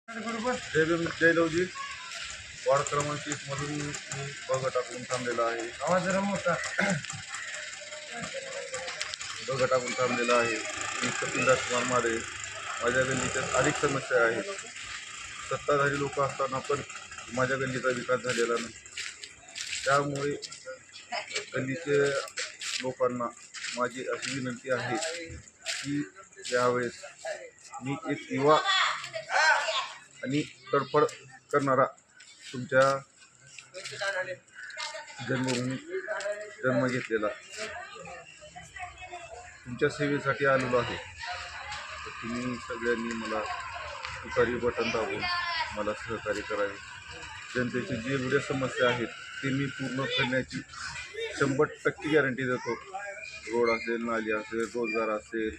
जय भीम जय Lavji. Ward क्रमांक 30 मधून मी बघ टाकून थांबलेला आहे. आवाज जरा मोठा. बघ टाकून थांबलेला आहे. मी कपिल राजकुमार मारे. माझ्या गल्लीच्या अनेक समस्या आहेत. सत्ताधारी लोक असताना पण माझ्या गल्लीचा विकास झालेला नाही. त्यामुळे गल्लीचे लोकांना माझी अशी विनंती आहे की यावेळेस मी एक युवा आणि तडफड करणारा तुमच्या जन्मभूमी जन्म घेतलेला तुमच्या सेवेसाठी आलेलो आहे. तर तुम्ही सगळ्यांनी मला तुतारी बटन दाबून मला सहकार्य करावे. जनतेची जे एवढ्या समस्या आहेत ते मी पूर्ण करण्याची 100% गॅरंटी देतो. रोड असेल, नाली असेल, रोजगार असेल,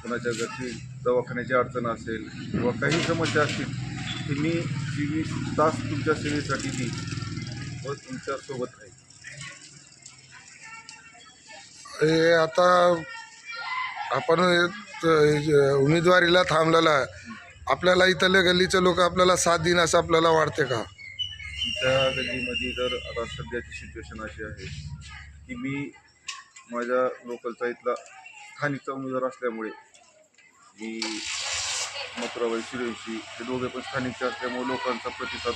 कोणाच्या घरची दवाखान्याची अडचण असेल किंवा काही समस्या असतील ती मी 24 तास तुमच्या सेवेसाठी देईन व तुमच्यासोबत राहील. आता आपण उमेदवारीला थांबलेला आहे. आपल्याला इथले गल्लीचे लोक आपल्याला साथ देईन असं आपल्याला वाटते का? तुमच्या गल्लीमध्ये तर आता सध्याची सिच्युएशन अशी आहे की मी माझ्या लोकलचा इथला स्थानिकचा उमेदवार असल्यामुळे मी मथुराबाई सूर्यवंशी हे दोघे पण स्थानिकचे असल्यामुळे लोकांचा प्रतिसाद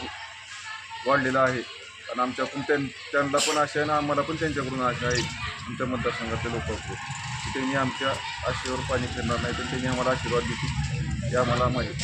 वाढलेला आहे. आणि आमच्याकडून त्यांना पण आशा आहे आणि आम्हाला पण त्यांच्याकडून आशा आहे तुमच्या मतदारसंघातल्या लोकांकडून की त्यांनी आमच्या आशेवर पाणी फिरणार नाही तर त्यांनी आम्हाला आशीर्वाद देतील हे आम्हाला माहीत.